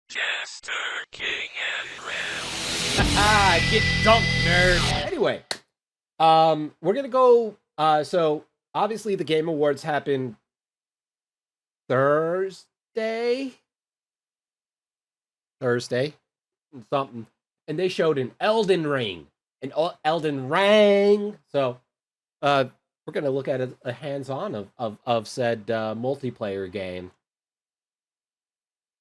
Jester King and Get dunked, nerd. Anyway, we're gonna go. So obviously the Game Awards happened Thursday, Thursday, something, and they showed an Elden Ring, Elden Ring. So, we're gonna look at a hands-on of said multiplayer game.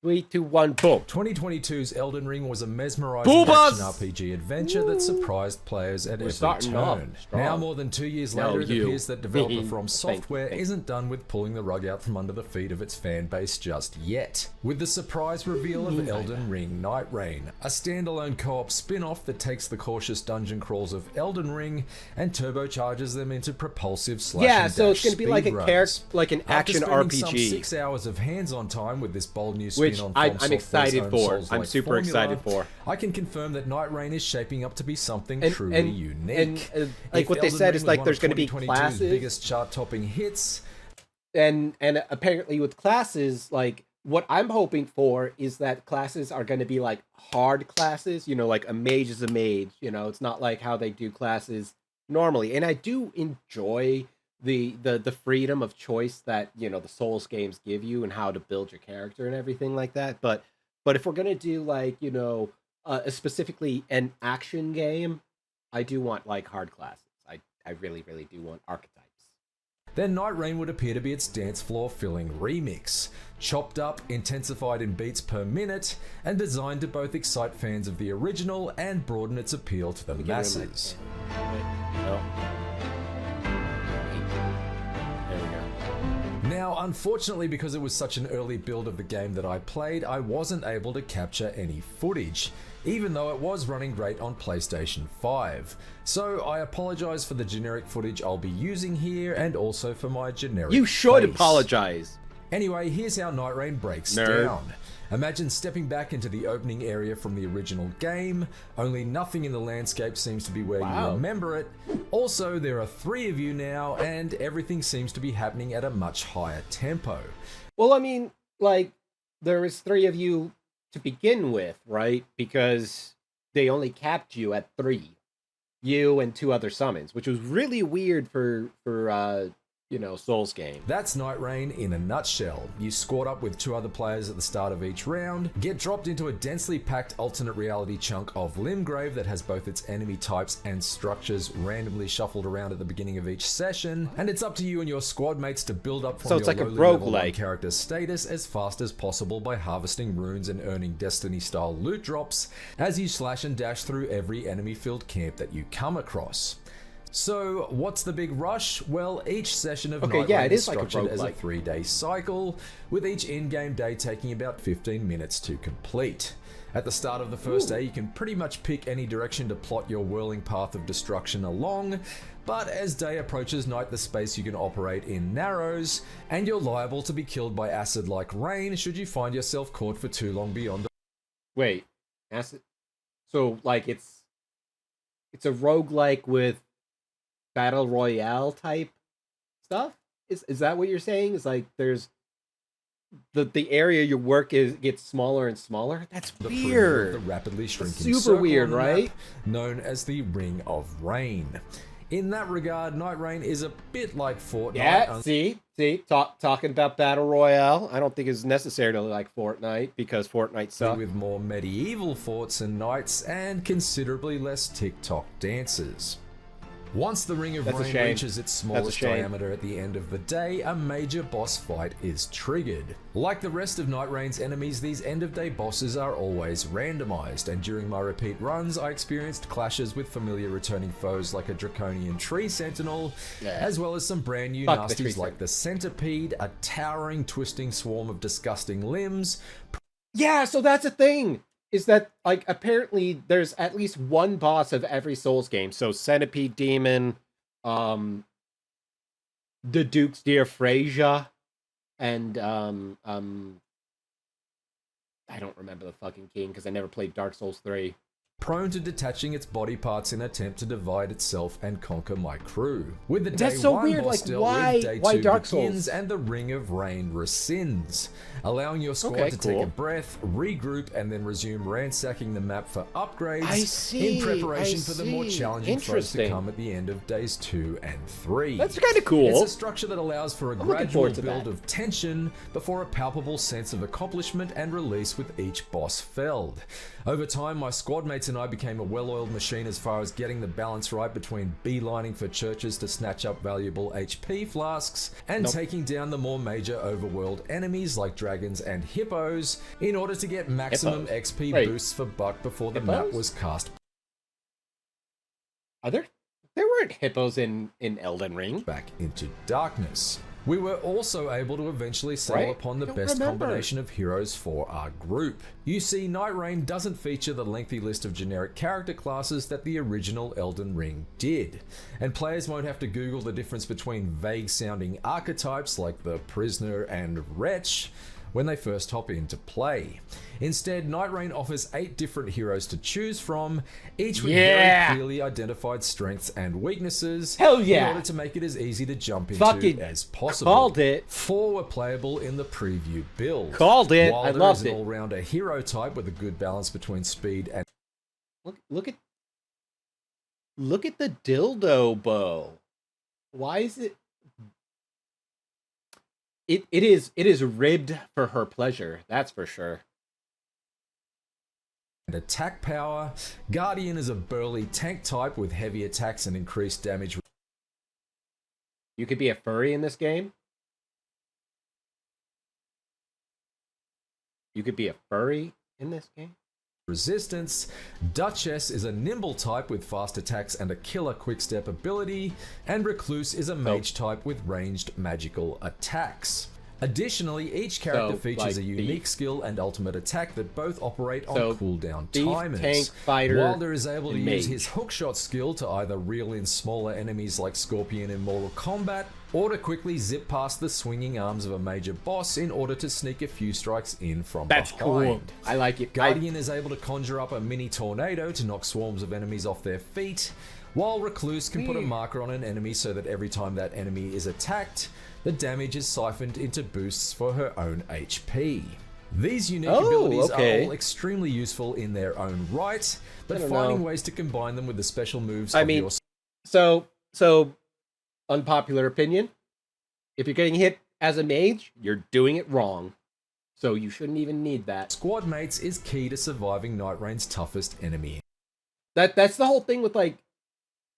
3, 2, 1, boom. 2022's Elden Ring was a mesmerizing Boobas! action RPG adventure that surprised players at every starting off turn. strong. Now, more than 2 years No, later, it you. appears that developer From Thank Software you. isn't done with pulling the rug out from under the feet of its fan base just yet. With the surprise reveal of Elden Ring Night Rain, a standalone co-op spin-off that takes the cautious dungeon crawls of Elden Ring and turbocharges them into propulsive slash Yeah, and so it's dash gonna be like a speedruns. character, like an After action spending some RPG, 6 hours of hands-on time with this bold new spin which on I'm From Software's excited own for. Souls-like I'm super formula, excited for. I can confirm that Night Rain is shaping up to be something And- truly and- unique. and, like If what they Elden said Ring is was like one there's of gonna be 2022's classes. biggest chart-topping hits. And apparently with classes, like what I'm hoping for is that classes are going to be like hard classes, like a mage is a mage, it's not like how they do classes normally. And I do enjoy the freedom of choice that, the Souls games give you and how to build your character and everything like that. But if we're going to do like, specifically an action game, I do want like hard classes. I really, really do want archetypes. Then Night Rain would appear to be its dance floor filling remix, chopped up, intensified in beats per minute, and designed to both excite fans of the original and broaden its appeal to the masses. There we go. Now, unfortunately, because it was such an early build of the game that I played, I wasn't able to capture any footage, even though it was running great on PlayStation 5. So I apologize for the generic footage I'll be using here, and also for my generic You should face. apologize. Anyway, here's how Night Rain breaks Nerd. down. Imagine stepping back into the opening area from the original game, only nothing in the landscape seems to be where Wow. you remember it. Also, there are 3 of you now, and everything seems to be happening at a much higher tempo. Well, I mean, like, there was 3 of you to begin with, right? Because they only capped you at 3. You and 2 other summons, which was really weird for Souls game. That's Night Rain in a nutshell. You squad up with 2 other players at the start of each round, get dropped into a densely packed alternate reality chunk of Limgrave that has both its enemy types and structures randomly shuffled around at the beginning of each session, and it's up to you and your squad mates to build up from So it's your like a lowly level 1 roguelike. character status as fast as possible by harvesting runes and earning Destiny-style loot drops as you slash and dash through every enemy-filled camp that you come across. So, what's the big rush? Well, each session of Okay, Night yeah, Rain it is is like a structured as a roguelike. 3-day cycle, with each in-game day taking about 15 minutes to complete. At the start of the first day, you can pretty much pick any direction to plot your whirling path of destruction along, but as day approaches night, the space you can operate in narrows, and you're liable to be killed by acid like rain should you find yourself caught for too long beyond Wait, acid. So like it's a roguelike with battle royale type stuff? Is that what you're saying? Is like there's the area your work gets smaller and smaller? That's the perimeter of weird. the rapidly shrinking Super circle weird, on the right? map, known as the Ring of Rain. In that regard, Night Rain is a bit like Fortnite. Yeah, see, talking about battle royale. I don't think it's necessarily like Fortnite because Fortnite sucks. with more medieval forts and knights and considerably less TikTok dances. Once the Ring of That's a Rain shame. reaches its smallest shame. diameter at the end of the day, a major boss fight is triggered. Like the rest of Night Rain's enemies, these end-of-day bosses are always randomized, and during my repeat runs, I experienced clashes with familiar returning foes like a draconian tree sentinel, Yeah. as well as some brand new Fuck the tree nasties like the centipede, a towering, twisting swarm of disgusting limbs, Yeah, so that's a thing. Is that like apparently there's at least one boss of every Souls game. So Centipede Demon, the Duke's Dear Frasier, and I don't remember the fucking king because I never played Dark Souls 3. prone to detaching its body parts in an attempt to divide itself and conquer my crew. With the That's day so one weird, boss like, dealt why- with, day why 2 Dark begins Souls? and the Ring of Rain rescinds, allowing your squad Okay, to take cool. a breath, regroup, and then resume ransacking the map for upgrades I see, in preparation I for the more see. challenging foes to Interesting. come at the end of days 2 and 3. That's kind of cool. It's a structure that allows for a I'm looking gradual forward to build that. of tension before a palpable sense of accomplishment and release with each boss felled. Over time, my squad mates and I became a well-oiled machine as far as getting the balance right between beelining for churches to snatch up valuable HP flasks and taking down the more major overworld enemies like dragons and hippos in order to get maximum Hippos? XP Wait. boosts for buck before the map Hippos? was cast Are there weren't hippos in Elden Ring. back into darkness. We were also able to eventually settle Right? upon the I don't best remember. combination of heroes for our group. You see, Night Rain doesn't feature the lengthy list of generic character classes that the original Elden Ring did, and players won't have to Google the difference between vague-sounding archetypes like the Prisoner and Wretch when they first hop into play. Instead, Night Rain offers 8 different heroes to choose from, each with Yeah. very clearly identified strengths and weaknesses, Hell yeah. in order to make it as easy to jump into Fucking as possible. called it. 4 were playable in the preview build. Called it. While I there loved is an it. all-rounder hero type with a good balance between speed and Look at the dildo bow. Why is it? It is ribbed for her pleasure. That's for sure. attack power, Guardian is a burly tank type with heavy attacks and increased damage. You could be a furry in this game. You could be a furry in this game. Resistance. Duchess is a nimble type with fast attacks and a killer quick-step ability, and Recluse is a mage type with ranged magical attacks. Additionally, each character So, features like a unique skill and ultimate attack that both operate on So, cooldown thief, timers. tank, fighter, Wilder is able to and use mage. his hookshot skill to either reel in smaller enemies like Scorpion in Mortal Kombat, or to quickly zip past the swinging arms of a major boss in order to sneak a few strikes in from That's behind. cool. I like it. Guardian is able to conjure up a mini tornado to knock swarms of enemies off their feet, while Recluse can put a marker on an enemy so that every time that enemy is attacked, the damage is siphoned into boosts for her own HP. These unique abilities are all extremely useful in their own right, but finding ways to combine them with the special moves of your So unpopular opinion. If you're getting hit as a mage, you're doing it wrong. So you shouldn't even need that. squad mates is key to surviving Night Rain's toughest enemy. That's the whole thing with like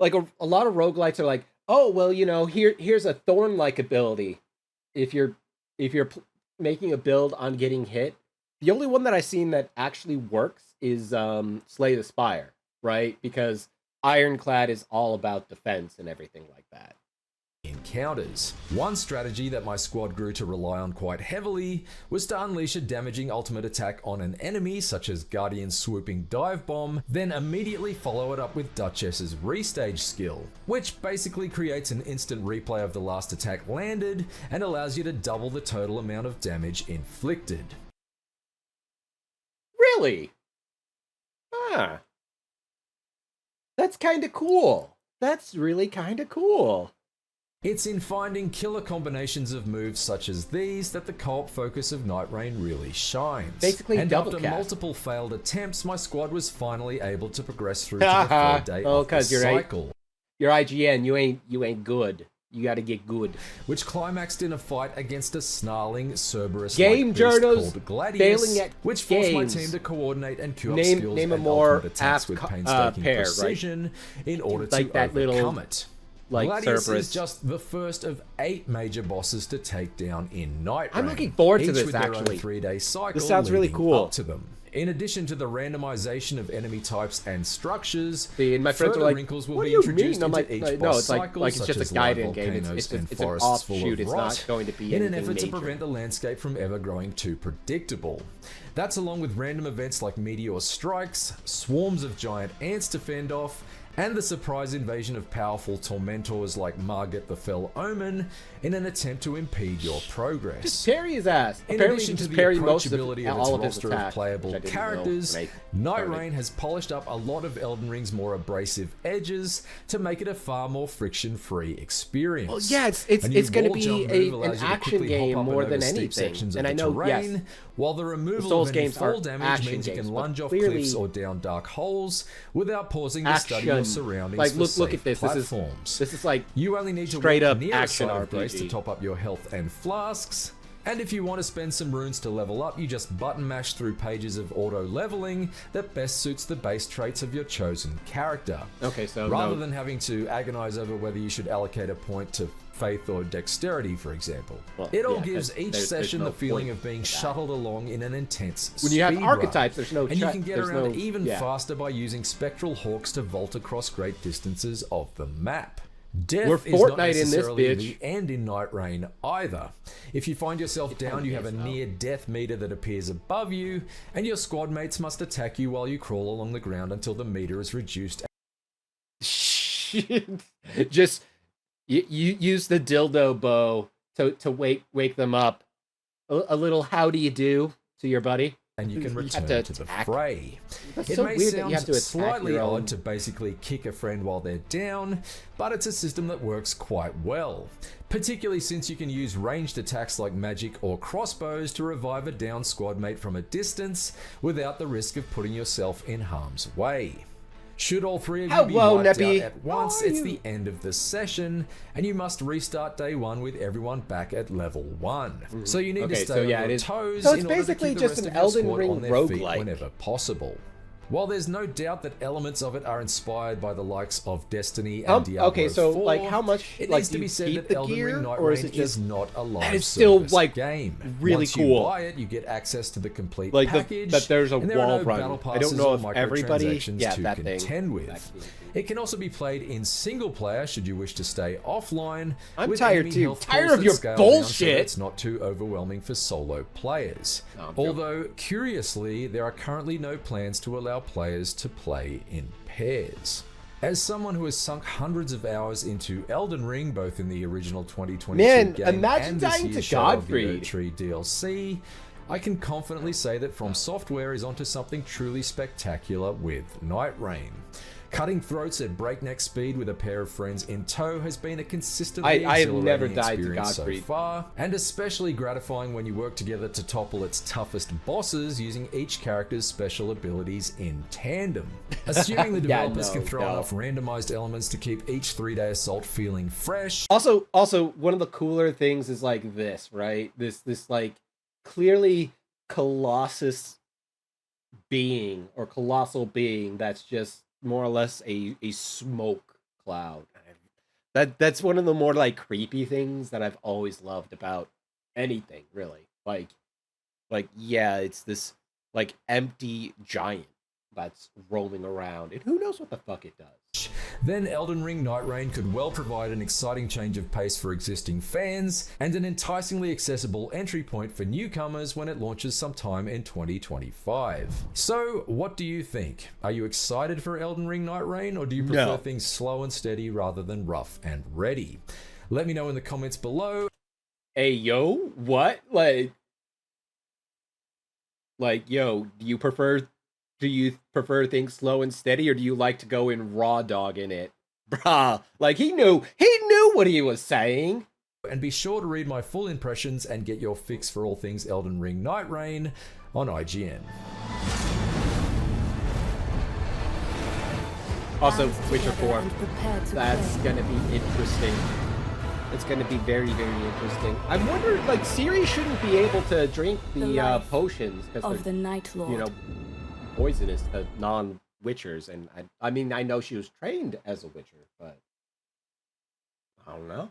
a lot of roguelites are like, oh well, you know, here's a thorn-like ability. If you're making a build on getting hit, the only one that I've seen that actually works is Slay the Spire, right? Because Ironclad is all about defense and everything like that. Encounters. One strategy that my squad grew to rely on quite heavily was to unleash a damaging ultimate attack on an enemy such as Guardian's swooping dive bomb, then immediately follow it up with Duchess's restage skill, which basically creates an instant replay of the last attack landed and allows you to double the total amount of damage inflicted. Really? Ah. That's kind of cool. That's really kind of cool. It's in finding killer combinations of moves such as these that the co-op focus of Night Rain really shines. Basically, and double after cast. multiple failed attempts, my squad was finally able to progress through to the third day of the cycle, You're IGN, you ain't good. You gotta get good. which climaxed in a fight against a snarling Cerberus Game beast journos called Gladius, failing at which forced my games. team to coordinate and queue up Name skills a and more ultimate attacks with apt painstaking pair, right? precision in order Like to that overcome little, it. like, Gladius Cerberus. is just the first of 8 major bosses to take down in Night Rain. I'm looking forward to each this, with their actually. own 3-day cycle. This sounds really leading cool. up to them. In addition to the randomization of enemy types and structures, See, and my friends are further like, wrinkles will "What be do you introduced mean?" I'm into like, each no, boss it's like cycle, it's such just a as guided live game. volcanoes and It's an forests full offshoot. of It's rot, not going to be in an anything effort to major. prevent the landscape from ever growing too predictable. That's along with random events like meteor strikes, swarms of giant ants to fend off, and the surprise invasion of powerful tormentors like Margit the Fell Omen in an attempt to impede your progress. Just parry his ass. In Apparently addition you to just the parry most of approachability of its all of his roster of attacks, playable which I didn't characters, know when Night started. Rain has polished up a lot of Elden Ring's more abrasive edges to make it a far more friction-free experience. Well, yeah, it's A new going to wall be jump move an allows you to action quickly game hop up more and than over steep anything. sections of And I the know, terrain, yes, while the removal Souls of any games fall are damage action means you games, can but lunge off clearly cliffs or down dark holes without pausing to study your action. surroundings Like, for look safe at this. platforms. This is like You only need to straight walk up near a action site of grace to RPG. top up your health and flasks. And if you want to spend some runes to level up, you just button mash through pages of auto leveling that best suits the base traits of your chosen character. Okay, so rather no. than having to agonize over whether you should allocate a point to faith or dexterity, for example. Well, it all yeah, gives 'cause each there's session no the feeling point of being to that. shuttled along in an intense When you have speed archetypes, run. there's no and you check- can get there's around no- even yeah. faster by using spectral hawks to vault across great distances of the map. Death We're is not Fortnite in this necessarily bitch. the end in Night Rain either. If you find yourself down, you have a is, though. near-death meter that appears above you, and your squad mates must attack you while you crawl along the ground until the meter is reduced. Just you use the dildo bow to wake them up. A little how do you do to your buddy. And you can You have return to to the attack. fray. That's It so may weird that sound you have to attack slightly your own- odd to basically kick a friend while they're down, but it's a system that works quite well. Particularly since you can use ranged attacks like magic or crossbows to revive a down squad mate from a distance without the risk of putting yourself in harm's way. Should all three of you be Hello, wiped Neppy. out at once, How are it's you? the end of the session, and you must restart day one with everyone back at level 1. So you need to Okay, stay so on yeah, your it is- toes so it's in order to basically keep the just rest an of your Elden squad Ring on their feet roguelike. whenever possible. While there's no doubt that elements of it are inspired by the likes of Destiny and Diablo okay, so 4, like how much it like needs do to you be said keep that the Elden gear, Ring Night or is Rain it just is not a live that is still, service like, game. really Once cool. you buy it, you get access to the complete like package. that there's a and there are wall no run. battle I don't passes know or if everybody microtransactions yeah to that thing. contend with. That thing. It can also be played in single player should you wish to stay offline. I'm with tired enemy too. health Tired pools of that your scale down so bullshit. it's not too overwhelming for solo players. No, I'm joking. Although, curiously, there are currently no plans to allow players to play in pairs. As someone who has sunk hundreds of hours into Elden Ring, both in the original 2022 Man, game imagine and this dying to year's Shadow of the Godfrey. Erdtree DLC, I can confidently say that From Software is onto something truly spectacular with Night Rain. Cutting throats at breakneck speed with a pair of friends in tow has been a consistently I have never exhilarating died to experience so Godfrey. far, and especially gratifying when you work together to topple its toughest bosses using each character's special abilities in tandem. Assuming the Yeah, developers can no, throw no. enough randomized elements to keep each 3-day assault feeling fresh, Also, one of the cooler things is like this, right? This like clearly colossus being or colossal being that's just more or less a smoke cloud. That's one of the more like creepy things that I've always loved about anything, really. Like yeah, it's this like empty giant that's roaming around, and who knows what the fuck it does. then Elden Ring Night Rain could well provide an exciting change of pace for existing fans and an enticingly accessible entry point for newcomers when it launches sometime in 2025. So, what do you think? Are you excited for Elden Ring Night Rain, or do you prefer No. things slow and steady rather than rough and ready? Let me know in the comments below. Hey yo, what? Like yo, do you prefer things slow and steady, or do you like to go in raw dog in it? Bruh, like he knew what he was saying. And be sure to read my full impressions and get your fix for all things Elden Ring Night Rain on IGN. Also, Band Witcher together 4. and prepare to That's play. gonna be interesting. It's gonna be very, very interesting. I wonder, like, Ciri shouldn't be able to drink The the life potions because of the they're, Night Lord. you know, poisonous to non-Witchers. And I mean, I know she was trained as a Witcher, but I don't know.